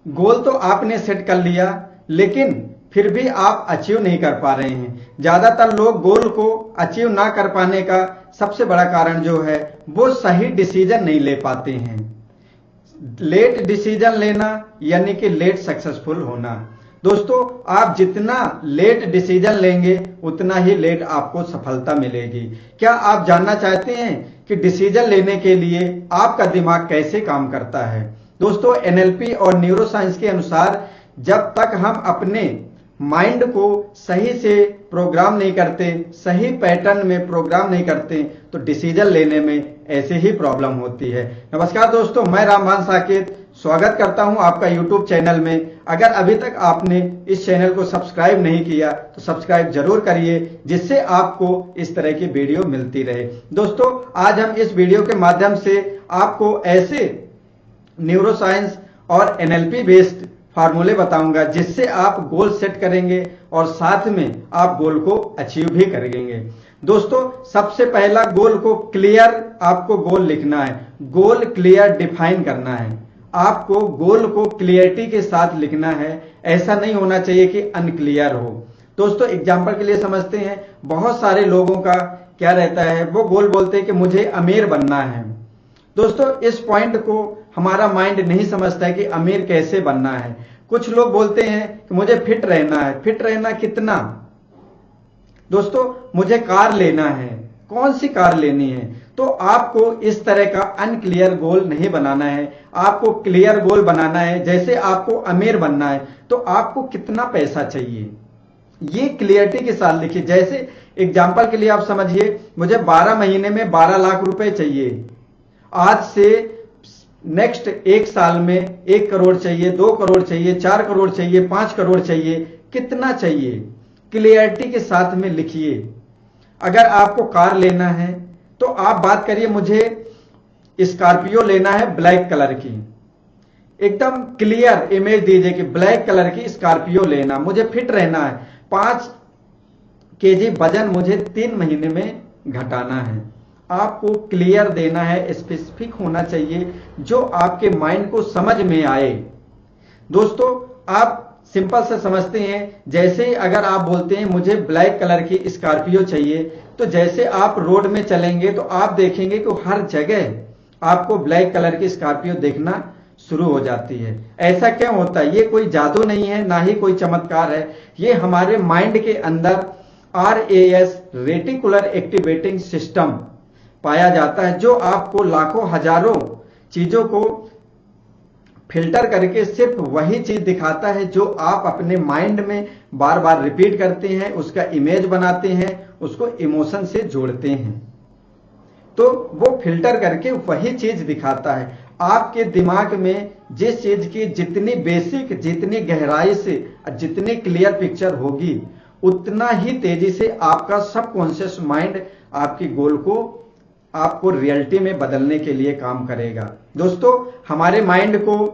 गोल तो आपने सेट कर लिया, लेकिन फिर भी आप अचीव नहीं कर पा रहे हैं। ज्यादातर लोग गोल को अचीव ना कर पाने का सबसे बड़ा कारण जो है वो सही डिसीजन नहीं ले पाते हैं। लेट डिसीजन लेना यानी कि लेट सक्सेसफुल होना। दोस्तों, आप जितना लेट डिसीजन लेंगे उतना ही लेट आपको सफलता मिलेगी। क्या आप जानना चाहते हैं कि डिसीजन लेने के लिए आपका दिमाग कैसे काम करता है? दोस्तों, एनएलपी और न्यूरोसाइंस के अनुसार जब तक हम अपने माइंड को सही से प्रोग्राम नहीं करते, सही पैटर्न में प्रोग्राम नहीं करते, तो डिसीजन लेने में ऐसे ही प्रॉब्लम होती है। नमस्कार दोस्तों, मैं रामभान साकेत स्वागत करता हूं आपका यूट्यूब चैनल में। अगर अभी तक आपने इस चैनल को सब्सक्राइब नहीं किया तो सब्सक्राइब जरूर करिए, जिससे आपको इस तरह की वीडियो मिलती रहे। दोस्तों, आज हम इस वीडियो के माध्यम से आपको ऐसे न्यूरोसाइंस और एनएलपी बेस्ड फार्मूले बताऊंगा जिससे आप गोल सेट करेंगे और साथ में आप गोल को अचीव भी करेंगे। दोस्तों, सबसे पहला गोल को क्लियर आपको गोल लिखना है, गोल क्लियर डिफाइन करना है। आपको गोल को क्लियरिटी के साथ लिखना है, ऐसा नहीं होना चाहिए कि अनक्लियर हो। दोस्तों, एग्जाम्पल के लिए समझते हैं, बहुत सारे लोगों का क्या रहता है, वो गोल बोलते हैं कि मुझे अमीर बनना है। दोस्तों, इस पॉइंट को हमारा माइंड नहीं समझता है कि अमीर कैसे बनना है। कुछ लोग बोलते हैं कि मुझे फिट रहना है। फिट रहना कितना? दोस्तों, मुझे कार लेना है। कौन सी कार लेनी है? तो आपको इस तरह का अनक्लियर गोल नहीं बनाना है, आपको क्लियर गोल बनाना है। जैसे आपको अमीर बनना है तो आपको कितना पैसा चाहिए, ये क्लियरिटी के साथ लिखिए। जैसे एग्जाम्पल के लिए आप समझिए, मुझे 12 महीने में 12 लाख रुपए चाहिए। आज से नेक्स्ट एक साल में 1 करोड़ चाहिए, 2 करोड़ चाहिए, 4 करोड़ चाहिए, 5 करोड़ चाहिए, कितना चाहिए? क्लियरिटी के साथ में लिखिए। अगर आपको कार लेना है तो आप बात करिए, मुझे स्कॉर्पियो लेना है ब्लैक कलर की। एकदम क्लियर इमेज दीजिए कि ब्लैक कलर की स्कॉर्पियो लेना, मुझे फिट रहना है, 5 केजी वजन मुझे 3 महीने में घटाना है। आपको क्लियर देना है, स्पेसिफिक होना चाहिए, जो आपके माइंड को समझ में आए। दोस्तों, आप सिंपल से समझते हैं, जैसे ही अगर आप बोलते हैं मुझे ब्लैक कलर की स्कॉर्पियो चाहिए, तो जैसे आप रोड में चलेंगे तो आप देखेंगे कि हर जगह आपको ब्लैक कलर की स्कॉर्पियो देखना शुरू हो जाती है। ऐसा क्यों होता है? ये कोई जादू नहीं है, ना ही कोई चमत्कार है। ये हमारे माइंड के अंदर RAS रेटिकुलर एक्टिवेटिंग सिस्टम पाया जाता है, जो आपको लाखों हजारों चीजों को फिल्टर करके सिर्फ वही चीज दिखाता है जो आप अपने माइंड में बार बार रिपीट करते हैं, उसका इमेज बनाते हैं, उसको इमोशन से जोड़ते हैं। तो वो फिल्टर करके वही चीज दिखाता है। आपके दिमाग में जिस चीज की जितनी बेसिक, जितनी गहराई से, जितनी क्लियर पिक्चर होगी, उतना ही तेजी से आपका सबकॉन्शियस माइंड आपकी गोल को आपको रियलिटी में बदलने के लिए काम करेगा। दोस्तों, हमारे माइंड को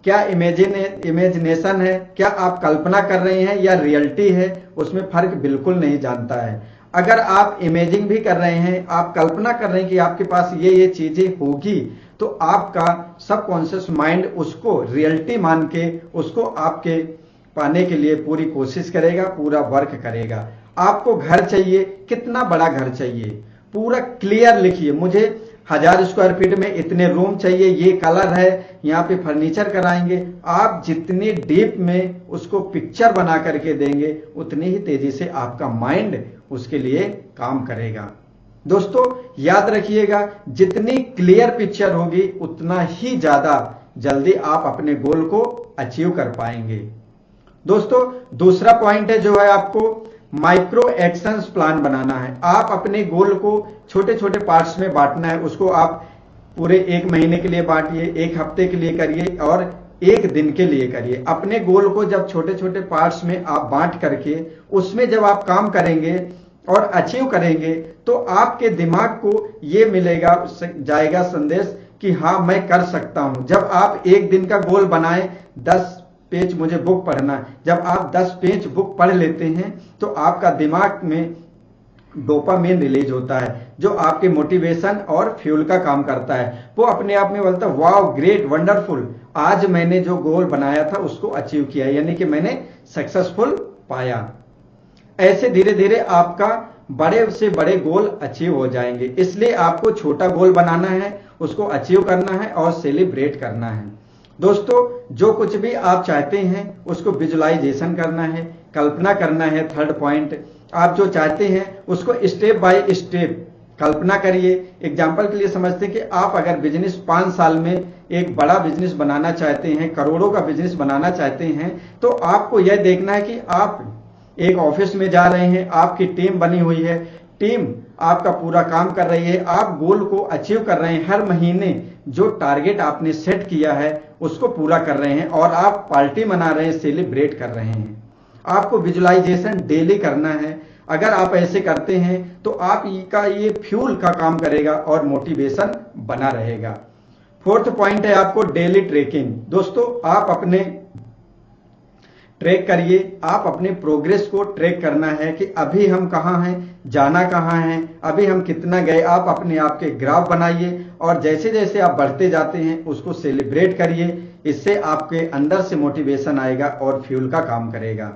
क्या इमेजिनेशन है, क्या आप कल्पना कर रहे हैं या रियलिटी है, उसमें फर्क बिल्कुल नहीं जानता है। अगर आप इमेजिंग भी कर रहे हैं, आप कल्पना कर रहे हैं कि आपके पास ये चीजें होगी, तो आपका सबकॉन्शियस माइंड उसको रियलिटी मान के उसको आपके पाने के लिए पूरी कोशिश करेगा, पूरा वर्क करेगा। आपको घर चाहिए, कितना बड़ा घर चाहिए, पूरा क्लियर लिखिए। मुझे 1000 स्क्वायर फीट में इतने रूम चाहिए, ये कलर है, यहाँ पे फर्नीचर कराएंगे। आप जितनी डीप में उसको पिक्चर बना करके देंगे, उतनी ही तेजी से आपका माइंड उसके लिए काम करेगा। दोस्तों, याद रखिएगा, जितनी क्लियर पिक्चर होगी उतना ही ज्यादा जल्दी आप अपने गोल को अचीव कर पाएंगे। दोस्तों, दूसरा पॉइंट है जो है आपको माइक्रो एक्शंस प्लान बनाना है। आप अपने गोल को छोटे छोटे पार्ट्स में बांटना है। उसको आप पूरे 1 महीने के लिए बांटिए, 1 हफ्ते के लिए करिए और 1 दिन के लिए करिए। अपने गोल को जब छोटे छोटे पार्ट्स में आप बांट करके उसमें जब आप काम करेंगे और अचीव करेंगे, तो आपके दिमाग को ये मिलेगा जाएगा संदेश कि हाँ, मैं कर सकता हूं। जब आप 1 दिन का गोल बनाएं, 10 पेज मुझे बुक पढ़ना है, जब आप 10 पेज बुक पढ़ लेते हैं तो आपका दिमाग में डोपामिन रिलीज होता है जो आपके मोटिवेशन और फ्यूल का काम करता है। वो अपने आप में बोलता है वाओ ग्रेट वंडरफुल, आज मैंने जो गोल बनाया था उसको अचीव किया, यानी कि मैंने सक्सेसफुल पाया। ऐसे धीरे धीरे आपका बड़े से बड़े गोल अचीव हो जाएंगे। इसलिए आपको छोटा गोल बनाना है, उसको अचीव करना है और सेलिब्रेट करना है। दोस्तों जो कुछ भी आप चाहते हैं उसको विजुअलाइजेशन करना है, कल्पना करना है। थर्ड पॉइंट, आप जो चाहते हैं उसको स्टेप बाय स्टेप कल्पना करिए। एग्जाम्पल के लिए समझते हैं कि आप अगर बिजनेस 5 साल में एक बड़ा बिजनेस बनाना चाहते हैं, करोड़ों का बिजनेस बनाना चाहते हैं, तो आपको यह देखना है कि आप एक ऑफिस में जा रहे हैं, आपकी टीम बनी हुई है, टीम आपका पूरा काम कर रही है, आप गोल को अचीव कर रहे हैं, हर महीने जो टारगेट आपने सेट किया है उसको पूरा कर रहे हैं और आप पार्टी मना रहे हैं, सेलिब्रेट कर रहे हैं। आपको विजुअलाइजेशन डेली करना है। अगर आप ऐसे करते हैं तो आपका ये फ्यूल का काम करेगा और मोटिवेशन बना रहेगा। फोर्थ पॉइंट है आपको डेली ट्रैकिंग। दोस्तों आप अपने ट्रैक करिए, आप अपने प्रोग्रेस को ट्रैक करना है कि अभी हम कहाँ हैं, जाना कहाँ है, अभी हम कितना गए। आप अपने आप के ग्राफ बनाइए और जैसे जैसे आप बढ़ते जाते हैं उसको सेलिब्रेट करिए। इससे आपके अंदर से मोटिवेशन आएगा और फ्यूल का काम करेगा।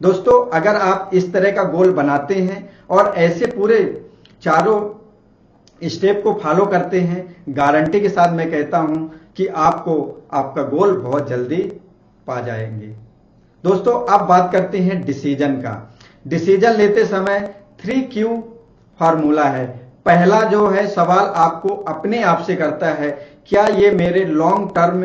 दोस्तों अगर आप इस तरह का गोल बनाते हैं और ऐसे पूरे चारों स्टेप को फॉलो करते हैं, गारंटी के साथ मैं कहता हूं कि आपको आपका गोल बहुत जल्दी पा जाएंगे। दोस्तों अब बात करते हैं डिसीजन का। डिसीजन लेते समय 3Q फार्मूला है। पहला जो है सवाल आपको अपने आप से करता है, क्या ये मेरे लॉन्ग टर्म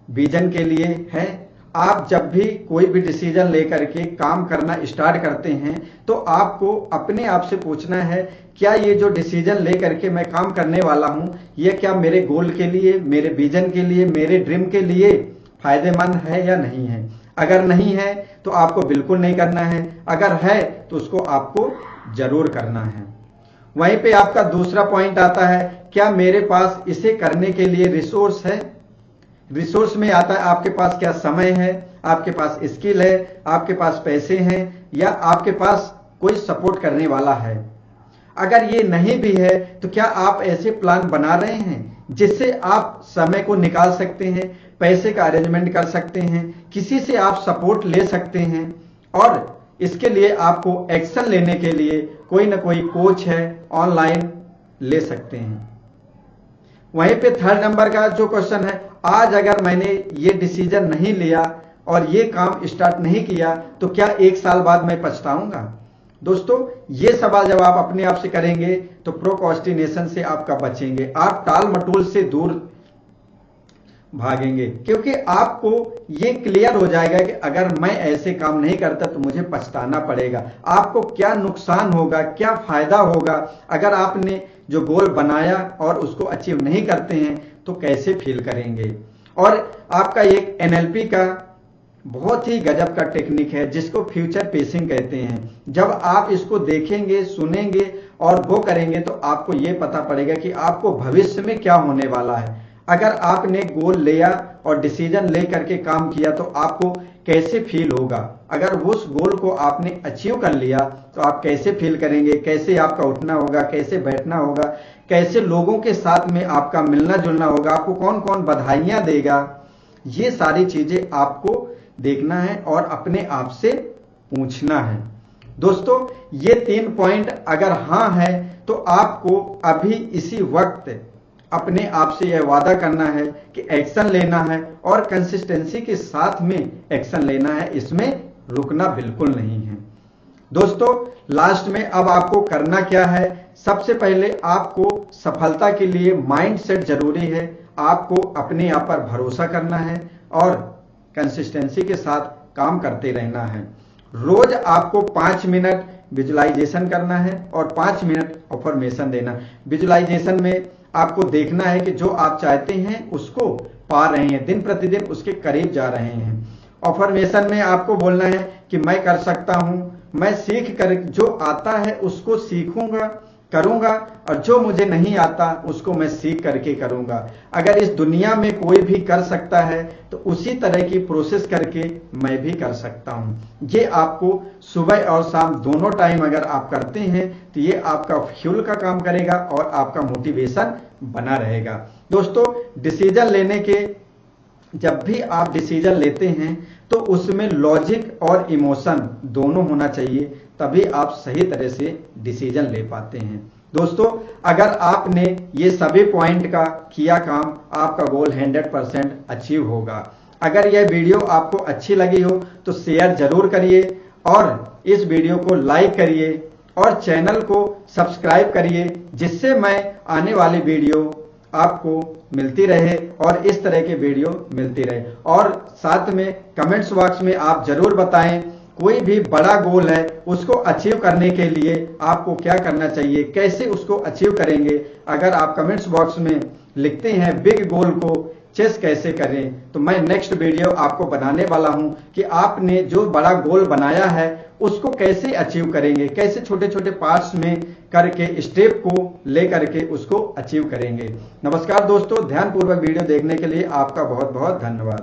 विजन के लिए है। आप जब भी कोई भी डिसीजन लेकर के काम करना स्टार्ट करते हैं तो आपको अपने आप से पूछना है, क्या ये जो डिसीजन लेकर के मैं काम करने वाला हूं ये क्या मेरे गोल के लिए, मेरे विजन के लिए, मेरे ड्रीम के लिए फायदेमंद है या नहीं है। अगर नहीं है तो आपको बिल्कुल नहीं करना है, अगर है तो उसको आपको जरूर करना है। वहीं पे आपका दूसरा पॉइंट आता है, क्या मेरे पास इसे करने के लिए रिसोर्स है। रिसोर्स में आता है आपके पास क्या समय है, आपके पास स्किल है, आपके पास पैसे हैं या आपके पास कोई सपोर्ट करने वाला है। अगर ये नहीं भी है तो क्या आप ऐसे प्लान बना रहे हैं जिससे आप समय को निकाल सकते हैं, पैसे का अरेंजमेंट कर सकते हैं, किसी से आप सपोर्ट ले सकते हैं और इसके लिए आपको एक्शन लेने के लिए कोई ना कोई कोच है, ऑनलाइन ले सकते हैं। वहीं पे थर्ड नंबर का जो क्वेश्चन है, आज अगर मैंने ये डिसीजन नहीं लिया और ये काम स्टार्ट नहीं किया तो क्या 1 साल बाद मैं पछताऊंगा। दोस्तों ये सवाल जब आप अपने आप से करेंगे तो प्रोक्रास्टिनेशन से आपका बचेंगे, आप टाल मटोल से दूर भागेंगे, क्योंकि आपको ये क्लियर हो जाएगा कि अगर मैं ऐसे काम नहीं करता तो मुझे पछताना पड़ेगा। आपको क्या नुकसान होगा, क्या फायदा होगा, अगर आपने जो गोल बनाया और उसको अचीव नहीं करते हैं तो कैसे फील करेंगे। और आपका एक NLP का बहुत ही गजब का टेक्निक है जिसको फ्यूचर पेसिंग कहते हैं। जब आप इसको देखेंगे, सुनेंगे और वो करेंगे तो आपको ये पता पड़ेगा कि आपको भविष्य में क्या होने वाला है। अगर आपने गोल लिया और डिसीजन ले करके काम किया तो आपको कैसे फील होगा। अगर उस गोल को आपने अचीव कर लिया तो आप कैसे फील करेंगे, कैसे आपका उठना होगा, कैसे बैठना होगा, कैसे लोगों के साथ में आपका मिलना जुलना होगा, आपको कौन कौन बधाइयां देगा। ये सारी चीजें आपको देखना है और अपने आप से पूछना है। दोस्तों ये 3 पॉइंट अगर हाँ है तो आपको अभी इसी वक्त अपने आप से यह वादा करना है कि एक्शन लेना है और कंसिस्टेंसी के साथ में एक्शन लेना है, इसमें रुकना बिल्कुल नहीं है। दोस्तों लास्ट में अब आपको करना क्या है, सबसे पहले आपको सफलता के लिए माइंडसेट जरूरी है। आपको अपने आप पर भरोसा करना है और कंसिस्टेंसी के साथ काम करते रहना है। रोज आपको 5 मिनट विजुअलाइजेशन करना है और 5 मिनट अफर्मेशन देना। विजुअलाइजेशन में आपको देखना है कि जो आप चाहते हैं उसको पा रहे हैं, दिन प्रतिदिन उसके करीब जा रहे हैं। अफर्मेशन में आपको बोलना है कि मैं कर सकता हूं, मैं सीख कर जो आता है उसको सीखूंगा करूंगा और जो मुझे नहीं आता उसको मैं सीख करके करूंगा। अगर इस दुनिया में कोई भी कर सकता है तो उसी तरह की प्रोसेस करके मैं भी कर सकता हूं। ये आपको सुबह और शाम दोनों टाइम अगर आप करते हैं तो ये आपका फ्यूल का काम करेगा और आपका मोटिवेशन बना रहेगा। दोस्तों, डिसीजन लेने के जब भी आप डिसीजन लेते हैं तो उसमें लॉजिक और इमोशन दोनों होना चाहिए, तभी आप सही तरह से डिसीजन ले पाते हैं। दोस्तों, अगर आपने ये सभी पॉइंट का किया काम, आपका गोल 100% अचीव होगा। अगर यह वीडियो आपको अच्छी लगी हो तो शेयर जरूर करिए और इस वीडियो को लाइक करिए और चैनल को सब्सक्राइब करिए, जिससे मैं आने वाली वीडियो आपको मिलती रहे और इस तरह के वीडियो मिलती रहे। और साथ में कमेंट्स बॉक्स में आप जरूर बताएं कोई भी बड़ा गोल है उसको अचीव करने के लिए आपको क्या करना चाहिए, कैसे उसको अचीव करेंगे। अगर आप कमेंट्स बॉक्स में लिखते हैं बिग गोल को चेस कैसे करें, तो मैं नेक्स्ट वीडियो आपको बनाने वाला हूं कि आपने जो बड़ा गोल बनाया है उसको कैसे अचीव करेंगे, कैसे छोटे छोटे पार्ट्स में करके स्टेप को ले करके उसको अचीव करेंगे। नमस्कार दोस्तों, ध्यानपूर्वक वीडियो देखने के लिए आपका बहुत बहुत धन्यवाद।